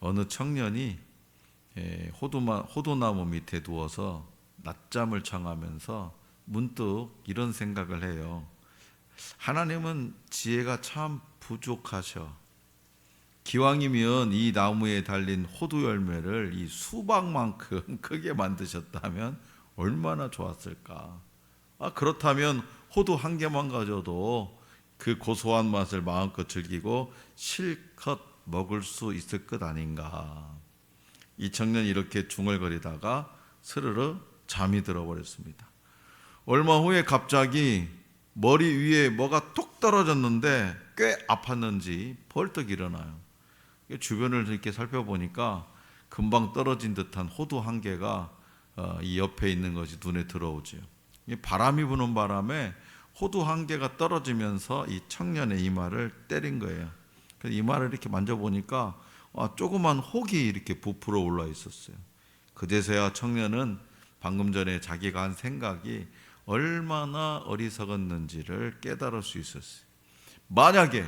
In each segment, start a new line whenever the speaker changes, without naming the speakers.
어느 청년이 호두나무 밑에 누워서 낮잠을 청하면서 문득 이런 생각을 해요. 하나님은 지혜가 참 부족하셔. 기왕이면 이 나무에 달린 호두 열매를 이 수박만큼 크게 만드셨다면 얼마나 좋았을까. 그렇다면 호두 한 개만 가져도 그 고소한 맛을 마음껏 즐기고 실컷 먹을 수 있을 것 아닌가. 이 청년이 이렇게 중얼거리다가 스르르 잠이 들어버렸습니다. 얼마 후에 갑자기 머리 위에 뭐가 톡 떨어졌는데 꽤 아팠는지 벌떡 일어나요. 주변을 이렇게 살펴보니까 금방 떨어진 듯한 호두 한 개가 이 옆에 있는 것이 눈에 들어오죠. 바람이 부는 바람에 호두 한 개가 떨어지면서 이 청년의 이마를 때린 거예요. 그래서 이마를 이렇게 만져보니까 조그만 혹이 이렇게 부풀어 올라 있었어요. 그제서야 청년은 방금 전에 자기가 한 생각이 얼마나 어리석었는지를 깨달을 수 있었어요. 만약에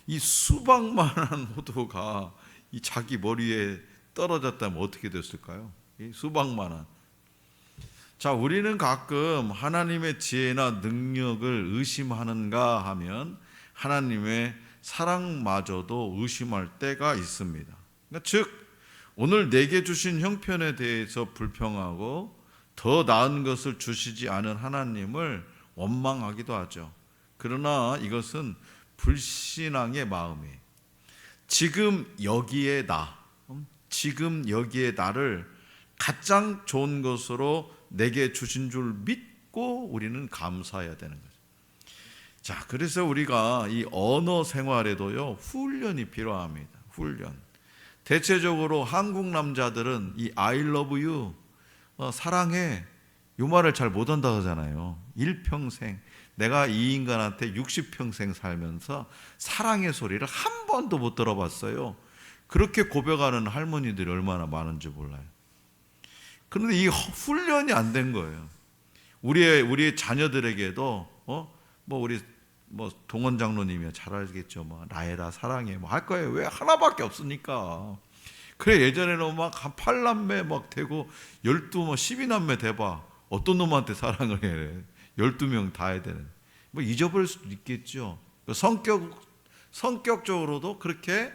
이 수박만한 호두가 이 자기 머리에 떨어졌다면 어떻게 됐을까요? 이 수박만한. 자, 우리는 가끔 하나님의 지혜나 능력을 의심하는가 하면 하나님의 사랑마저도 의심할 때가 있습니다. 그러니까 즉 오늘 내게 주신 형편에 대해서 불평하고 더 나은 것을 주시지 않은 하나님을 원망하기도 하죠. 그러나 이것은 불신앙의 마음이에요. 지금 여기에 나를 가장 좋은 것으로 내게 주신 줄 믿고 우리는 감사해야 되는 거죠. 자, 그래서 우리가 이 언어 생활에도요 훈련이 필요합니다. 훈련. 대체적으로 한국 남자들은 이 I love you, 사랑해, 이 말을 잘 못한다고 하잖아요. 일평생 내가 이 인간한테 60평생 살면서 사랑의 소리를 한 번도 못 들어봤어요. 그렇게 고백하는 할머니들이 얼마나 많은지 몰라요. 그런데 이 훈련이 안 된 거예요. 우리의 자녀들에게도 우리 동원 장로님이 잘 알겠죠. 라헬아 사랑해 할 거예요. 왜? 하나밖에 없으니까. 그래, 예전에는 막 한 8남매 막 되고 12남매 돼봐. 어떤 놈한테 사랑을 해? 12명 다 해야 되는. 잊어버릴 수도 있겠죠. 성격적으로도 그렇게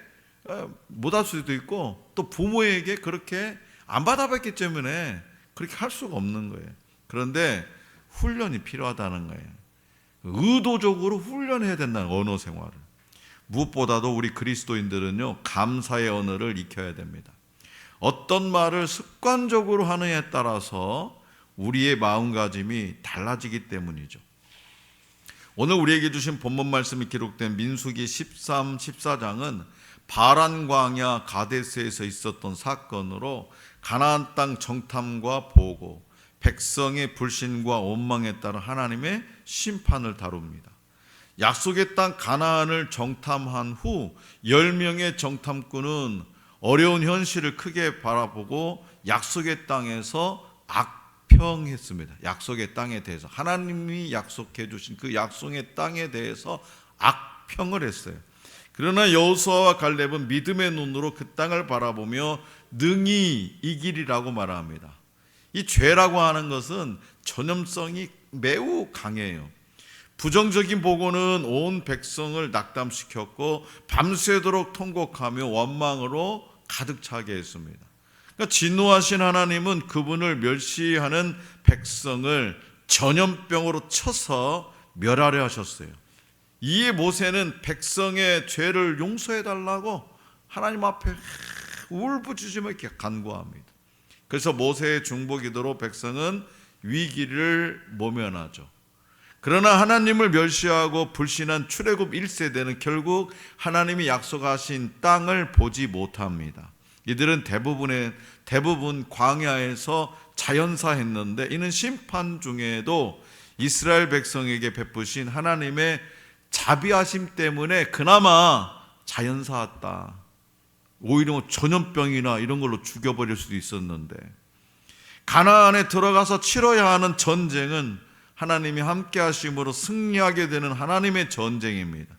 못할 수도 있고, 또 부모에게 그렇게 안 받아봤기 때문에 그렇게 할 수가 없는 거예요. 그런데 훈련이 필요하다는 거예요. 의도적으로 훈련해야 된다는 언어 생활을. 무엇보다도 우리 그리스도인들은요 감사의 언어를 익혀야 됩니다. 어떤 말을 습관적으로 하느냐에 따라서 우리의 마음가짐이 달라지기 때문이죠. 오늘 우리에게 주신 본문 말씀이 기록된 민수기 13, 14장은 바란 광야 가데스에서 있었던 사건으로 가나안 땅 정탐과 보고, 백성의 불신과 원망에 따른 하나님의 심판을 다룹니다. 약속의 땅 가나안을 정탐한 후 10명의 정탐꾼은 어려운 현실을 크게 바라보고 약속의 땅에서 악평했습니다. 약속의 땅에 대해서, 하나님이 약속해 주신 그 약속의 땅에 대해서 악평을 했어요. 그러나 여호수아와 갈렙은 믿음의 눈으로 그 땅을 바라보며 능히 이기리라고 말합니다. 이 죄라고 하는 것은 전염성이 매우 강해요. 부정적인 보고는 온 백성을 낙담시켰고 밤새도록 통곡하며 원망으로 가득 차게 했습니다. 그러니까 진노하신 하나님은 그분을 멸시하는 백성을 전염병으로 쳐서 멸하려 하셨어요. 이에 모세는 백성의 죄를 용서해달라고 하나님 앞에 울부짖으며 이렇게 간구합니다. 그래서 모세의 중보기도로 백성은 위기를 모면하죠. 그러나 하나님을 멸시하고 불신한 출애굽 1세대는 결국 하나님이 약속하신 땅을 보지 못합니다. 이들은 대부분 광야에서 자연사했는데, 이는 심판 중에도 이스라엘 백성에게 베푸신 하나님의 자비하심 때문에 그나마 자연사했다. 오히려 전염병이나 이런 걸로 죽여버릴 수도 있었는데, 가나안에 들어가서 치러야 하는 전쟁은 하나님이 함께 하심으로 승리하게 되는 하나님의 전쟁입니다.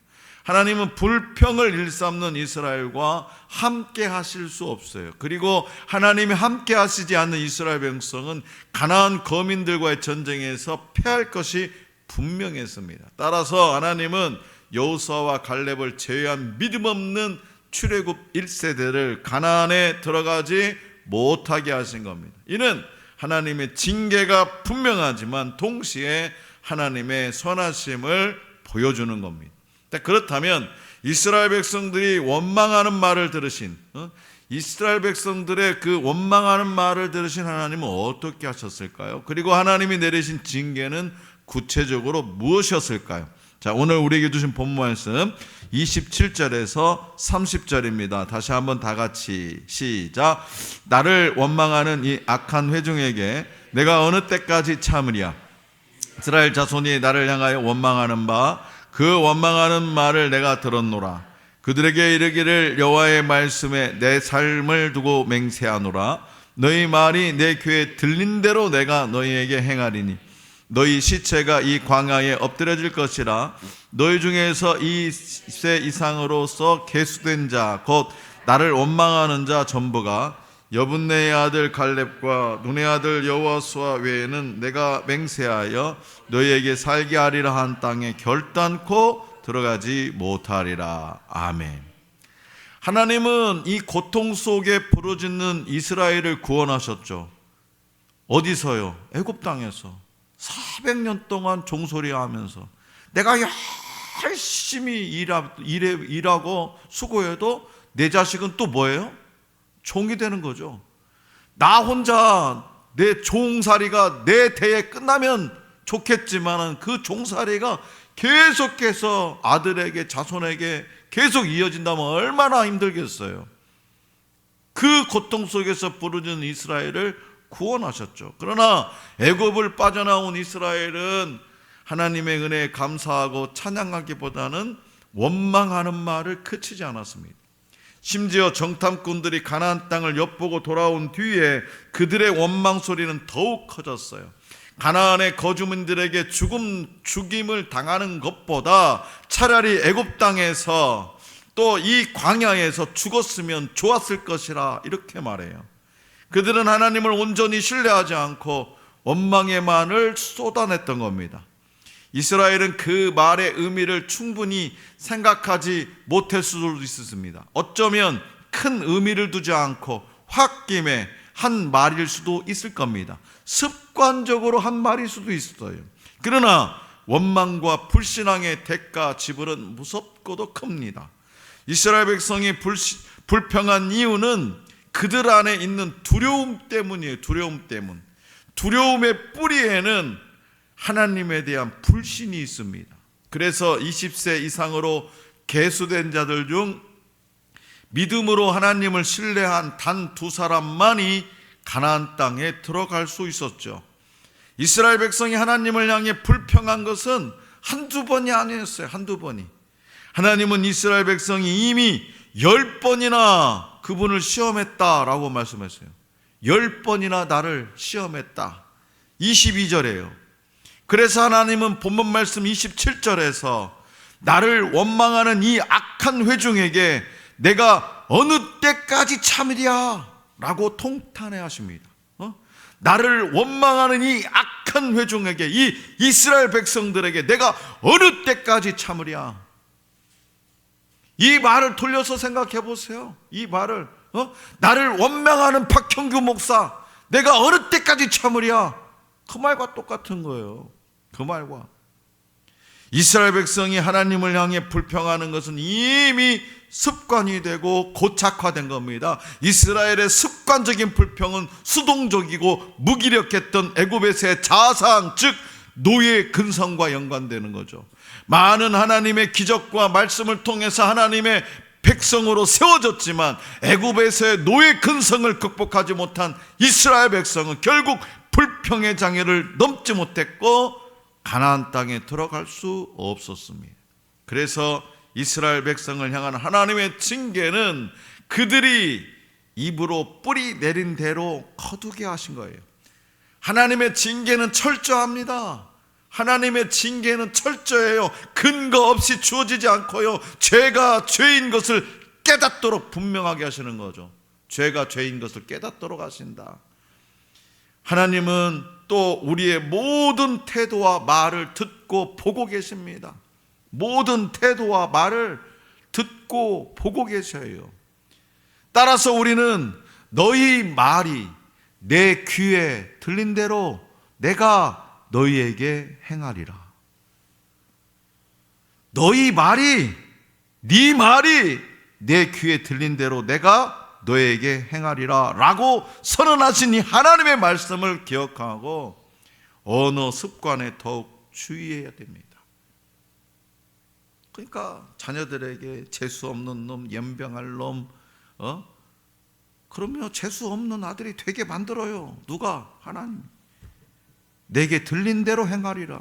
하나님은 불평을 일삼는 이스라엘과 함께 하실 수 없어요. 그리고 하나님이 함께 하시지 않는 이스라엘 백성은 가나안 거민들과의 전쟁에서 패할 것이 분명했습니다. 따라서 하나님은 여호수아와 갈렙을 제외한 믿음 없는 출애굽 1세대를 가나안에 들어가지 못하게 하신 겁니다. 이는 하나님의 징계가 분명하지만 동시에 하나님의 선하심을 보여주는 겁니다. 그렇다면 이스라엘 백성들이 원망하는 말을 들으신 이스라엘 백성들의 그 원망하는 말을 들으신 하나님은 어떻게 하셨을까요? 그리고 하나님이 내리신 징계는 구체적으로 무엇이었을까요? 자, 오늘 우리에게 주신 본문 말씀 27절에서 30절입니다. 다시 한번 다 같이 시작. 나를 원망하는 이 악한 회중에게 내가 어느 때까지 참으랴. 이스라엘 자손이 나를 향하여 원망하는 바 그 원망하는 말을 내가 들었노라. 그들에게 이르기를 여호와의 말씀에 내 삶을 두고 맹세하노라. 너희 말이 내 귀에 들린 대로 내가 너희에게 행하리니 너희 시체가 이 광야에 엎드려질 것이라. 너희 중에서 이 세 이상으로서 계수된 자 곧 나를 원망하는 자 전부가 여분네의 아들 갈렙과 눈의 아들 여호수아 외에는 내가 맹세하여 너희에게 살게 하리라 한 땅에 결단코 들어가지 못하리라. 아멘. 하나님은 이 고통 속에 부르짖는 이스라엘을 구원하셨죠. 어디서요? 애굽 땅에서 400년 동안 종소리하면서 내가 열심히 일하고 수고해도 내 자식은 또 뭐예요? 종이 되는 거죠. 나 혼자 내 종살이가 내 대에 끝나면 좋겠지만 그 종살이가 계속해서 아들에게 자손에게 계속 이어진다면 얼마나 힘들겠어요. 그 고통 속에서 부르짖는 이스라엘을 구원하셨죠. 그러나 애굽을 빠져나온 이스라엘은 하나님의 은혜에 감사하고 찬양하기보다는 원망하는 말을 그치지 않았습니다. 심지어 정탐꾼들이 가나안 땅을 엿보고 돌아온 뒤에 그들의 원망 소리는 더욱 커졌어요. 가나안의 거주민들에게 죽임을 당하는 것보다 차라리 애굽 땅에서 또 이 광야에서 죽었으면 좋았을 것이라 이렇게 말해요. 그들은 하나님을 온전히 신뢰하지 않고 원망의 말을 쏟아냈던 겁니다. 이스라엘은 그 말의 의미를 충분히 생각하지 못할 수도 있습니다. 어쩌면 큰 의미를 두지 않고 홧김에 한 말일 수도 있을 겁니다. 습관적으로 한 말일 수도 있어요. 그러나 원망과 불신앙의 대가 지불은 무섭고도 큽니다. 이스라엘 백성이 불평한 이유는 그들 안에 있는 두려움 때문이에요. 두려움 때문. 두려움의 뿌리에는 하나님에 대한 불신이 있습니다. 그래서 20세 이상으로 계수된 자들 중 믿음으로 하나님을 신뢰한 단 2사람만이 가나안 땅에 들어갈 수 있었죠. 이스라엘 백성이 하나님을 향해 불평한 것은 한두 번이 아니었어요. 한두 번이. 하나님은 이스라엘 백성이 이미 10번이나 그분을 시험했다라고 말씀했어요. 10번이나 나를 시험했다. 22절에요. 그래서 하나님은 본문 말씀 27절에서 나를 원망하는 이 악한 회중에게 내가 어느 때까지 참으랴 라고 통탄해 하십니다. 나를 원망하는 이 악한 회중에게, 이 이스라엘 백성들에게 내가 어느 때까지 참으랴. 이 말을 돌려서 생각해 보세요. 이 말을 나를 원망하는 박형규 목사, 내가 어느 때까지 참으랴. 그 말과 똑같은 거예요. 그 말과. 이스라엘 백성이 하나님을 향해 불평하는 것은 이미 습관이 되고 고착화된 겁니다. 이스라엘의 습관적인 불평은 수동적이고 무기력했던 애굽에서의 자상, 즉 노예 근성과 연관되는 거죠. 많은 하나님의 기적과 말씀을 통해서 하나님의 백성으로 세워졌지만 애굽에서의 노예 근성을 극복하지 못한 이스라엘 백성은 결국 불평의 장애를 넘지 못했고 가나안 땅에 들어갈 수 없었습니다. 그래서 이스라엘 백성을 향한 하나님의 징계는 그들이 입으로 뿌리 내린 대로 거두게 하신 거예요. 하나님의 징계는 철저합니다. 하나님의 징계는 철저해요. 근거 없이 주어지지 않고요. 죄가 죄인 것을 깨닫도록 분명하게 하시는 거죠. 죄가 죄인 것을 깨닫도록 하신다. 하나님은 또 우리의 모든 태도와 말을 듣고 보고 계십니다. 모든 태도와 말을 듣고 보고 계셔요. 따라서 우리는 너희 말이 내 귀에 들린 대로 내가 너희에게 행하리라. 너희 말이, 네 말이 내 귀에 들린 대로 내가 너에게 행하리라 라고 선언하신 이 하나님의 말씀을 기억하고 언어 습관에 더욱 주의해야 됩니다. 그러니까 자녀들에게 재수 없는 놈, 연병할 놈, 그러면 재수 없는 아들이 되게 만들어요. 누가? 하나님. 내게 들린 대로 행하리라.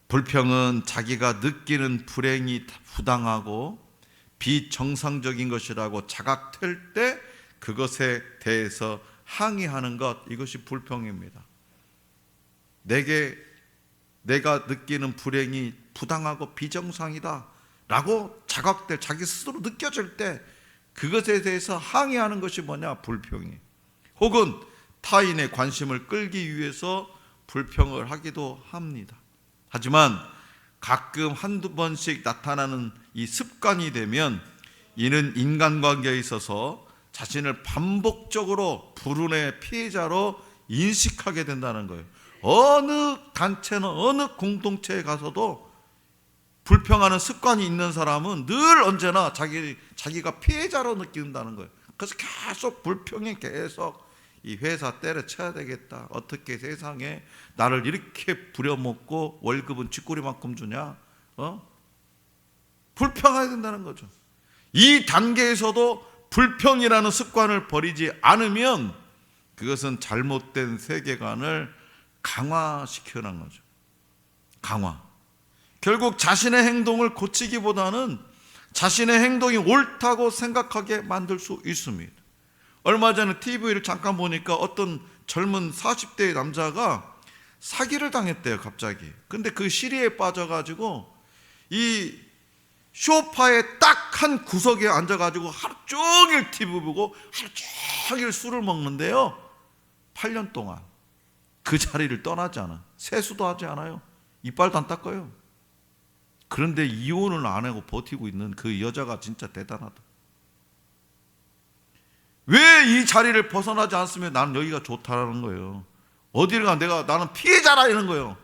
불평은 자기가 느끼는 불행이 부당하고 비정상적인 것이라고 자각될 때 그것에 대해서 항의하는 것, 이것이 불평입니다. 내가 느끼는 불행이 부당하고 비정상이다 라고 자각될, 자기 스스로 느껴질 때 그것에 대해서 항의하는 것이 뭐냐? 불평이. 혹은 타인의 관심을 끌기 위해서 불평을 하기도 합니다. 하지만 가끔 한두 번씩 나타나는 이 습관이 되면 이는 인간관계에 있어서 자신을 반복적으로 불운의 피해자로 인식하게 된다는 거예요. 어느 단체는 어느 공동체에 가서도 불평하는 습관이 있는 사람은 늘 언제나 자기가 피해자로 느낀다는 거예요. 그래서 계속 불평이 계속 이 회사 때려쳐야 되겠다. 어떻게 세상에 나를 이렇게 부려먹고 월급은 쥐꼬리만큼 주냐? 불평해야 된다는 거죠. 이 단계에서도 불평이라는 습관을 버리지 않으면 그것은 잘못된 세계관을 강화시키는 거죠. 강화. 결국 자신의 행동을 고치기보다는 자신의 행동이 옳다고 생각하게 만들 수 있습니다. 얼마 전에 TV를 잠깐 보니까 어떤 젊은 40대의 남자가 사기를 당했대요, 갑자기. 근데 그 시리에 빠져가지고 이 소파에 딱 한 구석에 앉아가지고 하루 종일 TV 보고 하루 종일 술을 먹는데요. 8년 동안 그 자리를 떠나지 않아. 세수도 하지 않아요. 이빨도 안 닦아요. 그런데 이혼을 안 하고 버티고 있는 그 여자가 진짜 대단하다. 왜 이 자리를 벗어나지 않으면 나는 여기가 좋다라는 거예요. 어디를 가 나는 피해자라 이런 거예요.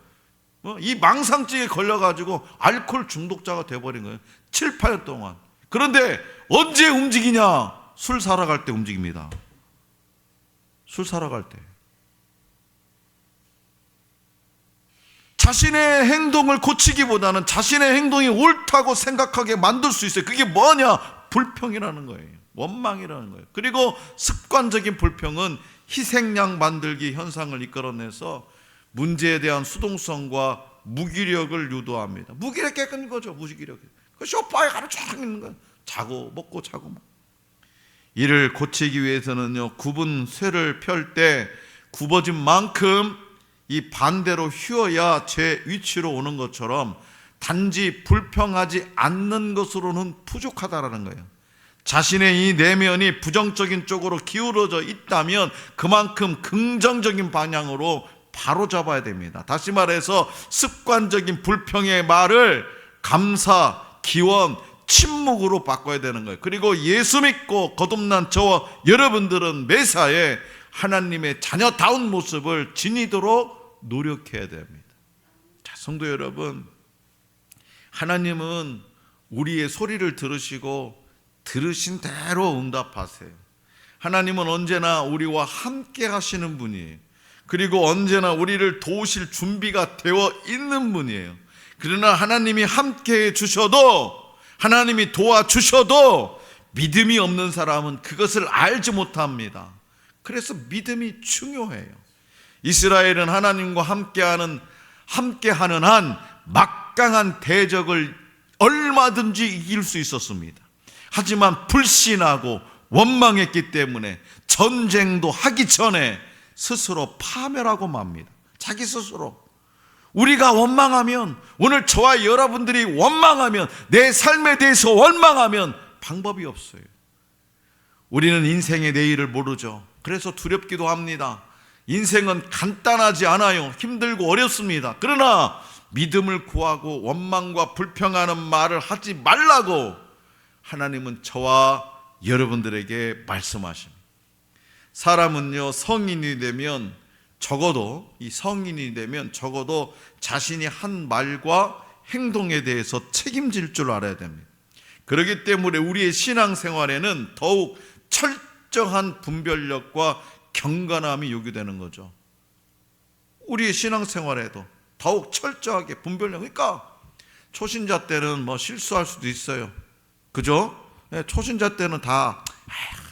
이 망상증에 걸려가지고 알코올 중독자가 돼버린 거예요. 7, 8년 동안. 그런데 언제 움직이냐? 술 사러 갈 때 움직입니다. 술 사러 갈 때. 자신의 행동을 고치기보다는 자신의 행동이 옳다고 생각하게 만들 수 있어요. 그게 뭐냐? 불평이라는 거예요. 원망이라는 거예요. 그리고 습관적인 불평은 희생양 만들기 현상을 이끌어내서 문제에 대한 수동성과 무기력을 유도합니다. 무기력 깨끗한 거죠. 무기력. 그 소파에 하루 종일 있는 거예요. 자고 먹고 자고 먹고. 이를 고치기 위해서는요, 굽은 쇠를 펼 때 굽어진 만큼 이 반대로 휘어야 제 위치로 오는 것처럼 단지 불평하지 않는 것으로는 부족하다라는 거예요. 자신의 이 내면이 부정적인 쪽으로 기울어져 있다면 그만큼 긍정적인 방향으로 바로 잡아야 됩니다. 다시 말해서 습관적인 불평의 말을 감사, 기원, 침묵으로 바꿔야 되는 거예요. 그리고 예수 믿고 거듭난 저와 여러분들은 매사에 하나님의 자녀다운 모습을 지니도록 노력해야 됩니다. 자, 성도 여러분, 하나님은 우리의 소리를 들으시고 들으신 대로 응답하세요. 하나님은 언제나 우리와 함께 하시는 분이에요. 그리고 언제나 우리를 도우실 준비가 되어 있는 분이에요. 그러나 하나님이 함께 해주셔도, 하나님이 도와주셔도 믿음이 없는 사람은 그것을 알지 못합니다. 그래서 믿음이 중요해요. 이스라엘은 하나님과 함께하는 한 막강한 대적을 얼마든지 이길 수 있었습니다. 하지만 불신하고 원망했기 때문에 전쟁도 하기 전에 스스로 파멸하고 맙니다. 자기 스스로. 우리가 원망하면, 오늘 저와 여러분들이 원망하면, 내 삶에 대해서 원망하면 방법이 없어요. 우리는 인생의 내일을 모르죠. 그래서 두렵기도 합니다. 인생은 간단하지 않아요. 힘들고 어렵습니다. 그러나 믿음을 구하고 원망과 불평하는 말을 하지 말라고 하나님은 저와 여러분들에게 말씀하십니다. 사람은요, 성인이 되면 적어도 자신이 한 말과 행동에 대해서 책임질 줄 알아야 됩니다. 그렇기 때문에 우리의 신앙생활에는 더욱 철저한 분별력과 경건함이 요구되는 거죠. 우리의 신앙생활에도 더욱 철저하게 분별력. 그러니까 초신자 때는 실수할 수도 있어요. 그죠? 초신자 때는 다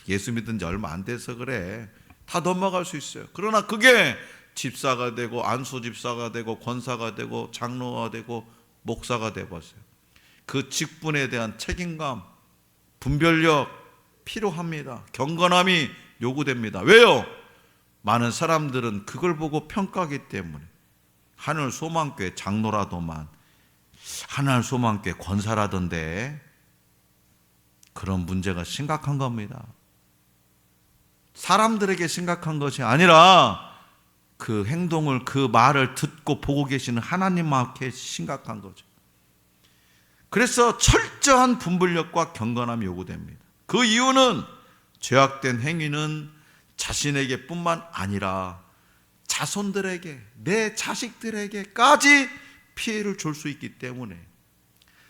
예수 믿은 지 얼마 안 돼서 그래, 다 넘어갈 수 있어요. 그러나 그게 집사가 되고 안수집사가 되고 권사가 되고 장로가 되고 목사가 되어버렸어요. 그 직분에 대한 책임감, 분별력 필요합니다. 경건함이 요구됩니다. 왜요? 많은 사람들은 그걸 보고 평가하기 때문에. 하늘소망교회 장로라도만, 하늘소망교회 권사라던데, 그런 문제가 심각한 겁니다. 사람들에게 심각한 것이 아니라 그 행동을, 그 말을 듣고 보고 계시는 하나님께 심각한 거죠. 그래서 철저한 분별력과 경건함이 요구됩니다. 그 이유는 죄악된 행위는 자신에게 뿐만 아니라 자손들에게, 내 자식들에게까지 피해를 줄 수 있기 때문에.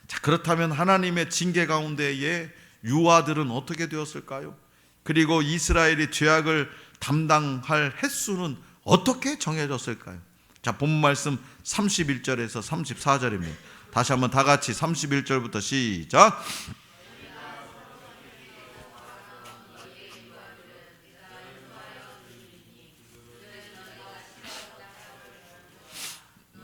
자, 그렇다면 하나님의 징계 가운데에 유아들은 어떻게 되었을까요? 그리고 이스라엘이 죄악을 담당할 횟수는 어떻게 정해졌을까요? 자, 본 말씀 31절에서 34절입니다. 다시 한번 다 같이 31절부터 시작.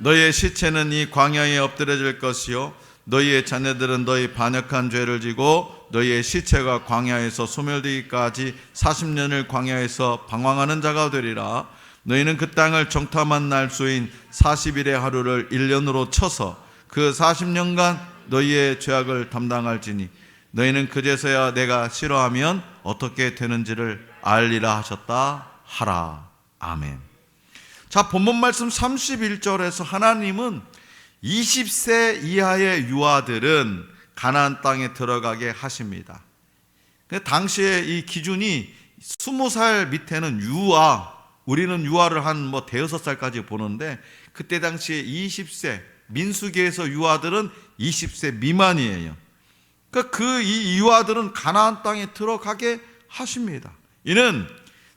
너희의 시체는 이 광야에 엎드려질 것이요 너희의 자녀들은 너희 반역한 죄를 지고 너희의 시체가 광야에서 소멸되기까지 40년을 광야에서 방황하는 자가 되리라. 너희는 그 땅을 정탐한 날 수인 40일의 하루를 1년으로 쳐서 그 40년간 너희의 죄악을 담당할지니 너희는 그제서야 내가 싫어하면 어떻게 되는지를 알리라 하셨다 하라. 아멘. 자, 본문 말씀 31절에서 하나님은 20세 이하의 유아들은 가나안 땅에 들어가게 하십니다. 당시에 이 기준이 20살 밑에는 유아, 우리는 유아를 한 대여섯 살까지 보는데 그때 당시에 20세, 민수기에서 유아들은 20세 미만이에요. 그러니까 이 유아들은 가나안 땅에 들어가게 하십니다. 이는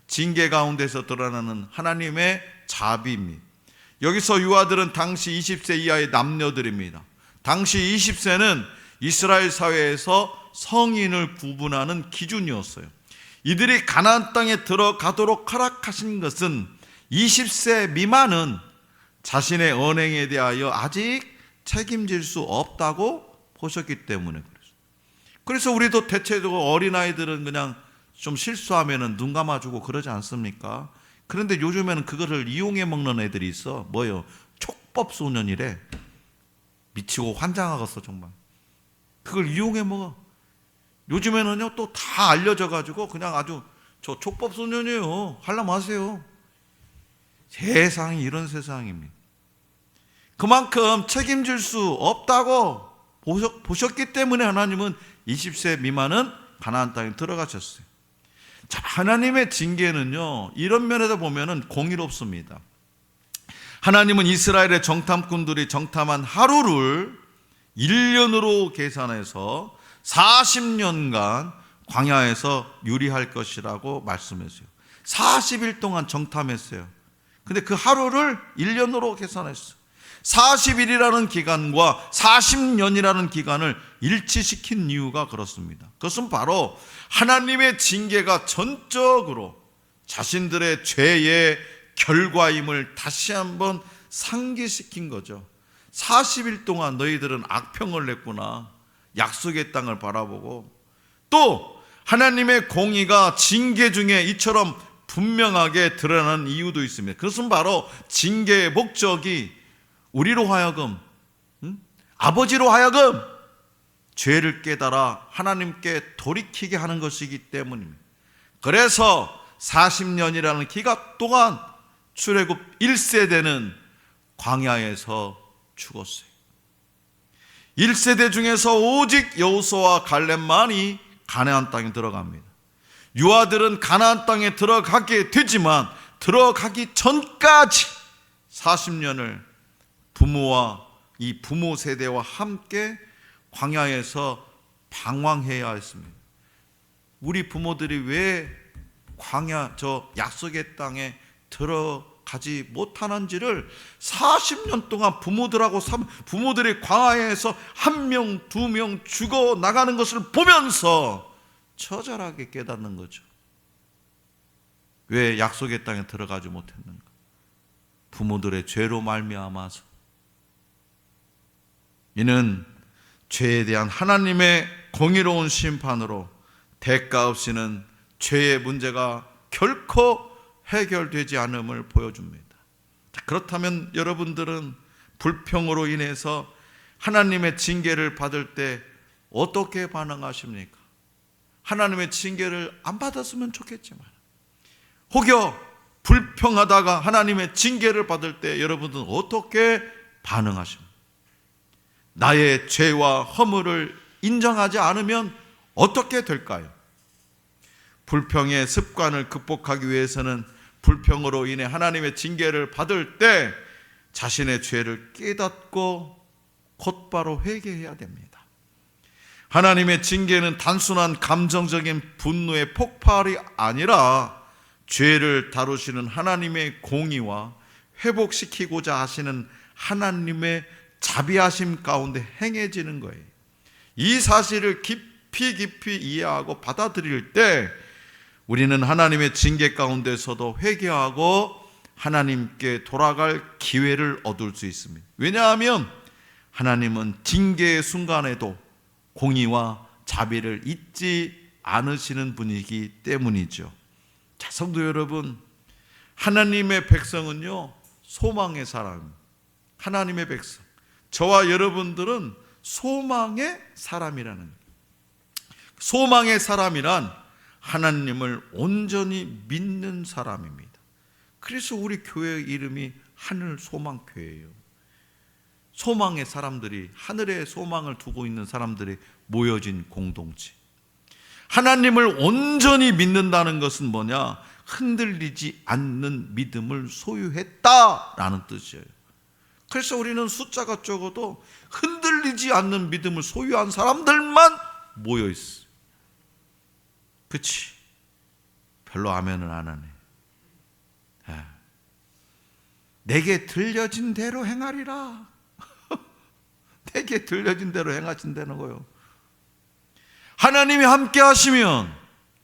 징계 가운데서 드러나는 하나님의 자비입니다. 여기서 유아들은 당시 20세 이하의 남녀들입니다. 당시 20세는 이스라엘 사회에서 성인을 구분하는 기준이었어요. 이들이 가나안 땅에 들어가도록 허락하신 것은 20세 미만은 자신의 언행에 대하여 아직 책임질 수 없다고 보셨기 때문에 그래서 우리도 대체적으로 어린아이들은 그냥 좀 실수하면 눈 감아주고 그러지 않습니까? 그런데 요즘에는 그거를 이용해 먹는 애들이 있어. 뭐요? 촉법소년이래. 미치고 환장하겠어 정말. 그걸 이용해 먹어. 요즘에는요 또 다 알려져가지고 그냥 아주 저 촉법소년이에요. 하려면 하세요. 세상이 이런 세상입니다. 그만큼 책임질 수 없다고 보셨기 때문에 하나님은 20세 미만은 가나안 땅에 들어가셨어요. 자, 하나님의 징계는요 이런 면에서 보면은 공의롭습니다. 하나님은 이스라엘의 정탐꾼들이 정탐한 하루를 1년으로 계산해서 40년간 광야에서 유리할 것이라고 말씀했어요. 40일 동안 정탐했어요. 근데 그 하루를 1년으로 계산했어요. 40일이라는 기간과 40년이라는 기간을 일치시킨 이유가 그렇습니다. 그것은 바로 하나님의 징계가 전적으로 자신들의 죄의 결과임을 다시 한번 상기시킨 거죠. 40일 동안 너희들은 악평을 냈구나. 약속의 땅을 바라보고 또 하나님의 공의가 징계 중에 이처럼 분명하게 드러나는 이유도 있습니다. 그것은 바로 징계의 목적이 우리로 하여금, 아버지로 하여금 죄를 깨달아 하나님께 돌이키게 하는 것이기 때문입니다. 그래서 40년이라는 기간 동안 출애굽 1세대는 광야에서 죽었어요. 1세대 중에서 오직 여호수아와 갈렙만이 가나안 땅에 들어갑니다. 유아들은 가나안 땅에 들어가게 되지만 들어가기 전까지 40년을 부모와 이 부모 세대와 함께 광야에서 방황해야 했습니다. 우리 부모들이 왜 광야 저 약속의 땅에 들어가지 못하는지를 40년 동안 부모들이 광야에서 1명, 2명 죽어 나가는 것을 보면서 처절하게 깨닫는 거죠. 왜 약속의 땅에 들어가지 못했는가? 부모들의 죄로 말미암아서. 이는 죄에 대한 하나님의 공의로운 심판으로 대가 없이는 죄의 문제가 결코 해결되지 않음을 보여줍니다. 그렇다면 여러분들은 불평으로 인해서 하나님의 징계를 받을 때 어떻게 반응하십니까? 하나님의 징계를 안 받았으면 좋겠지만 혹여 불평하다가 하나님의 징계를 받을 때 여러분들은 어떻게 반응하십니까? 나의 죄와 허물을 인정하지 않으면 어떻게 될까요? 불평의 습관을 극복하기 위해서는 불평으로 인해 하나님의 징계를 받을 때 자신의 죄를 깨닫고 곧바로 회개해야 됩니다. 하나님의 징계는 단순한 감정적인 분노의 폭발이 아니라 죄를 다루시는 하나님의 공의와 회복시키고자 하시는 하나님의 자비하심 가운데 행해지는 거예요. 이 사실을 깊이 이해하고 받아들일 때 우리는 하나님의 징계 가운데서도 회개하고 하나님께 돌아갈 기회를 얻을 수 있습니다. 왜냐하면 하나님은 징계의 순간에도 공의와 자비를 잊지 않으시는 분이기 때문이죠. 자, 성도 여러분, 하나님의 백성은요 소망의 사람, 하나님의 백성, 저와 여러분들은 소망의 사람이라는 거예요. 소망의 사람이란 하나님을 온전히 믿는 사람입니다. 그래서 우리 교회의 이름이 하늘소망교회예요. 소망의 사람들이, 하늘에 소망을 두고 있는 사람들이 모여진 공동체. 하나님을 온전히 믿는다는 것은 뭐냐? 흔들리지 않는 믿음을 소유했다라는 뜻이에요. 그래서 우리는 숫자가 적어도 흔들리지 않는 믿음을 소유한 사람들만 모여 있어요. 그치? 별로 아멘은 안 하네. 내게 들려진 대로 행하리라. 내게 들려진 대로 행하신다는 거예요. 하나님이 함께 하시면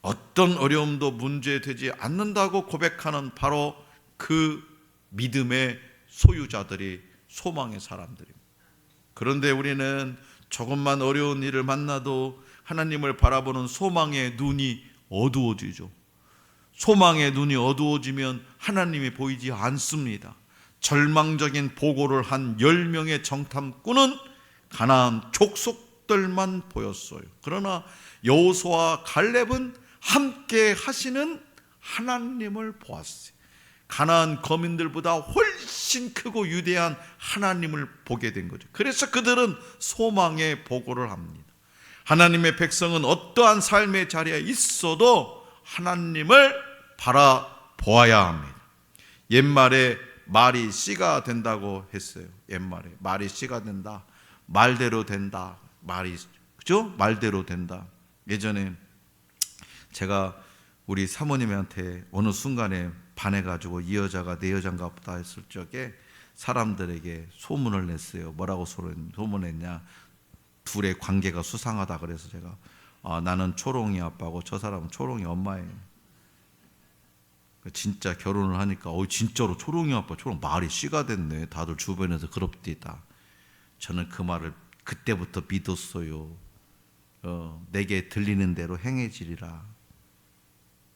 어떤 어려움도 문제되지 않는다고 고백하는 바로 그 믿음의 소유자들이 소망의 사람들입니다. 그런데 우리는 조금만 어려운 일을 만나도 하나님을 바라보는 소망의 눈이 어두워지죠. 소망의 눈이 어두워지면 하나님이 보이지 않습니다. 절망적인 보고를 한 10명의 정탐꾼은 가나안 족속들만 보였어요. 그러나 여호수아와 갈렙은 함께 하시는 하나님을 보았어요. 가나안 거민들보다 훨씬 크고 위대한 하나님을 보게 된 거죠. 그래서 그들은 소망의 보고를 합니다. 하나님의 백성은 어떠한 삶의 자리에 있어도 하나님을 바라보아야 합니다. 옛말에 말이 씨가 된다고 했어요. 옛말에 말이 씨가 된다, 말대로 된다, 말이, 그죠? 말대로 된다. 예전에 제가 우리 사모님한테 어느 순간에 반해가지고 이 여자가 내 여잔가 보다 했을 적에 사람들에게 소문을 냈어요. 뭐라고 소문했냐? 둘의 관계가 수상하다. 그래서 제가 나는 초롱이 아빠고 저 사람은 초롱이 엄마예요. 진짜 결혼을 하니까 진짜로 초롱이 아빠, 초롱 말이 씨가 됐네. 다들 주변에서 그럽디다. 저는 그 말을 그때부터 믿었어요. 내게 들리는 대로 행해지리라.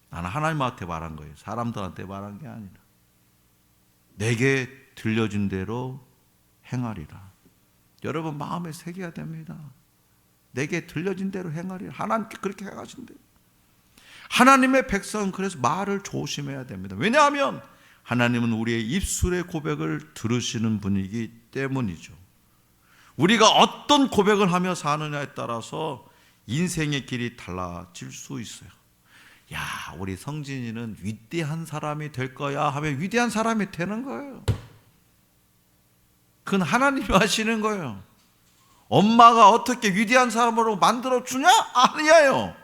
나는 하나님한테 말한 거예요. 사람들한테 말한 게 아니라. 내게 들려준 대로 행하리라. 여러분 마음에 새겨야 됩니다. 내게 들려진 대로 행하리라. 하나님께 그렇게 행하신대요. 하나님의 백성은 그래서 말을 조심해야 됩니다. 왜냐하면 하나님은 우리의 입술의 고백을 들으시는 분이기 때문이죠. 우리가 어떤 고백을 하며 사느냐에 따라서 인생의 길이 달라질 수 있어요. 야, 우리 성진이는 위대한 사람이 될 거야 하면 위대한 사람이 되는 거예요. 그건 하나님이 하시는 거예요. 엄마가 어떻게 위대한 사람으로 만들어주냐? 아니에요.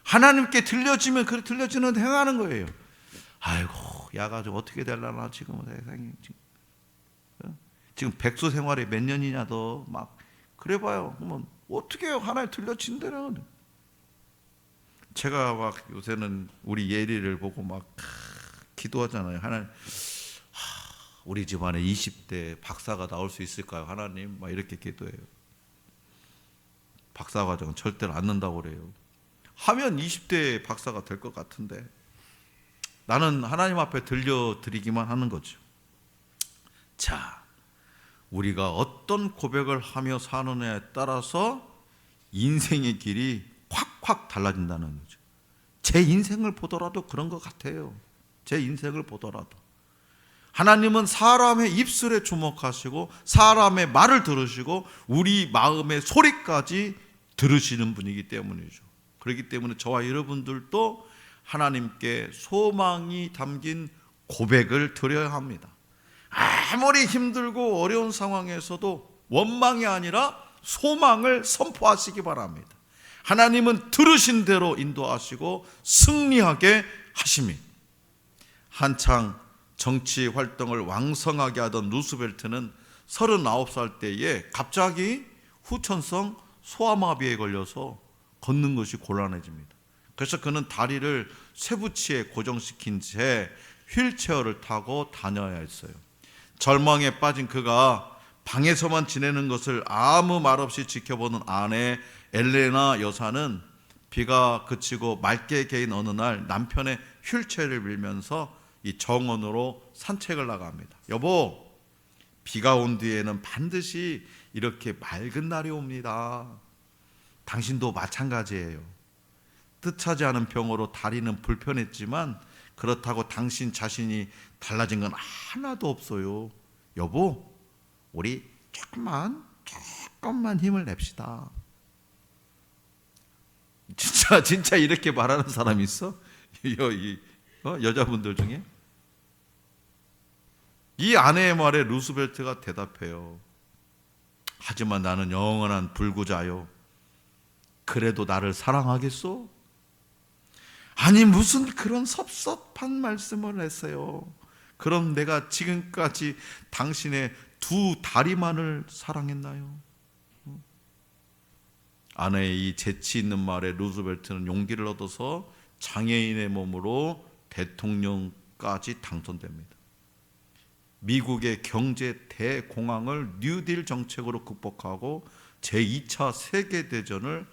하나님께 들려지면 그 들려지는 행하는 거예요. 아이고, 야가 좀 어떻게 되려나 지금 세상에 지금 백수 생활이 몇 년이냐 더 막 그래봐요. 그러면 어떻게 해요? 하나님 들려진 대로. 제가 막 요새는 우리 예리를 보고 막 기도하잖아요. 하나님, 우리 집안에 20대 박사가 나올 수 있을까요? 하나님, 막 이렇게 기도해요. 박사과정은 절대로 안 넣는다고 그래요. 하면 20대 박사가 될 것 같은데 나는 하나님 앞에 들려드리기만 하는 거죠. 자, 우리가 어떤 고백을 하며 사느냐에 따라서 인생의 길이 확확 달라진다는 거죠. 제 인생을 보더라도 그런 것 같아요. 제 인생을 보더라도 하나님은 사람의 입술에 주목하시고 사람의 말을 들으시고 우리 마음의 소리까지 들으시는 분이기 때문이죠. 그렇기 때문에 저와 여러분들도 하나님께 소망이 담긴 고백을 드려야 합니다. 아무리 힘들고 어려운 상황에서도 원망이 아니라 소망을 선포하시기 바랍니다. 하나님은 들으신 대로 인도하시고 승리하게 하십니다. 한창 정치 활동을 왕성하게 하던 루스벨트는 39살 때에 갑자기 후천성 소아마비에 걸려서 걷는 것이 곤란해집니다. 그래서 그는 다리를 쇠붙이에 고정시킨 채 휠체어를 타고 다녀야 했어요. 절망에 빠진 그가 방에서만 지내는 것을 아무 말 없이 지켜보는 아내 엘레나 여사는 비가 그치고 맑게 개인 어느 날 남편의 휠체어를 밀면서 이 정원으로 산책을 나갑니다. 여보, 비가 온 뒤에는 반드시 이렇게 맑은 날이 옵니다. 당신도 마찬가지예요. 뜻하지 않은 병으로 다리는 불편했지만 그렇다고 당신 자신이 달라진 건 하나도 없어요. 여보, 우리 조금만 힘을 냅시다. 진짜 이렇게 말하는 사람이 있어? 여자분들 중에? 이 아내의 말에 루스벨트가 대답해요. 하지만 나는 영원한 불구자요. 그래도 나를 사랑하겠소? 아니, 무슨 그런 섭섭한 말씀을 했어요. 그럼 내가 지금까지 당신의 두 다리만을 사랑했나요? 아내의 이 재치 있는 말에 루스벨트는 용기를 얻어서 장애인의 몸으로 대통령까지 당선됩니다. 미국의 경제 대공황을 뉴딜 정책으로 극복하고 제2차 세계대전을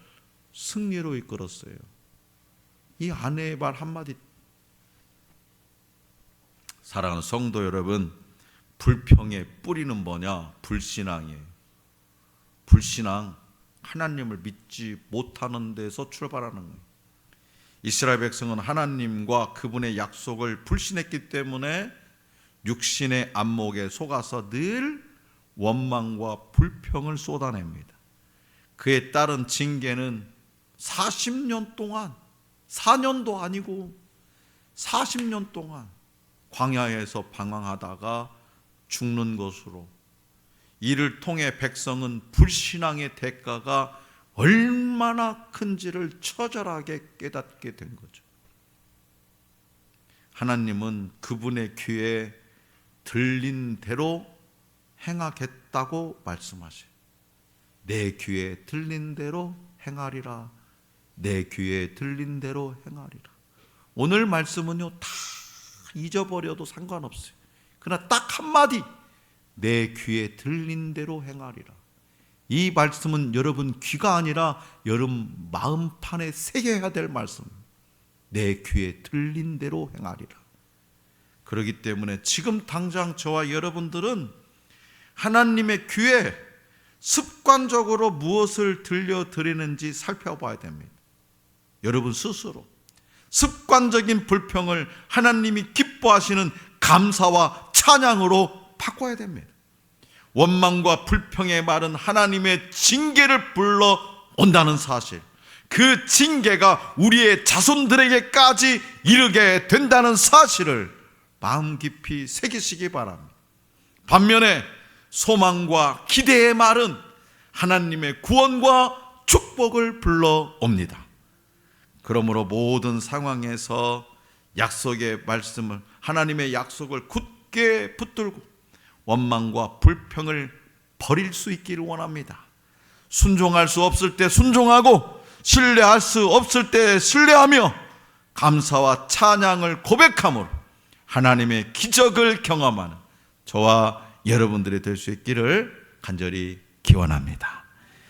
승리로 이끌었어요. 이 아내의 말 한마디. 사랑하는 성도 여러분, 불평의 뿌리는 뭐냐? 불신앙이에요. 불신앙, 하나님을 믿지 못하는 데서 출발하는 거예요. 이스라엘 백성은 하나님과 그분의 약속을 불신했기 때문에 육신의 안목에 속아서 늘 원망과 불평을 쏟아냅니다. 그에 따른 징계는 40년 동안, 4년도 아니고 40년 동안 광야에서 방황하다가 죽는 것으로, 이를 통해 백성은 불신앙의 대가가 얼마나 큰지를 처절하게 깨닫게 된 거죠. 하나님은 그분의 귀에 들린 대로 행하겠다고 말씀하세요. 내 귀에 들린 대로 행하리라. 내 귀에 들린 대로 행하리라. 오늘 말씀은요, 다 잊어버려도 상관없어요. 그러나 딱 한마디, 내 귀에 들린 대로 행하리라. 이 말씀은 여러분 귀가 아니라 여러분 마음판에 새겨야 될 말씀. 내 귀에 들린 대로 행하리라. 그렇기 때문에 지금 당장 저와 여러분들은 하나님의 귀에 습관적으로 무엇을 들려드리는지 살펴봐야 됩니다. 여러분 스스로 습관적인 불평을 하나님이 기뻐하시는 감사와 찬양으로 바꿔야 됩니다. 원망과 불평의 말은 하나님의 징계를 불러온다는 사실, 그 징계가 우리의 자손들에게까지 이르게 된다는 사실을 마음 깊이 새기시기 바랍니다. 반면에 소망과 기대의 말은 하나님의 구원과 축복을 불러옵니다. 그러므로 모든 상황에서 약속의 말씀을, 하나님의 약속을 굳게 붙들고 원망과 불평을 버릴 수 있기를 원합니다. 순종할 수 없을 때 순종하고 신뢰할 수 없을 때 신뢰하며 감사와 찬양을 고백함으로 하나님의 기적을 경험하는 저와 여러분들이 될 수 있기를 간절히 기원합니다.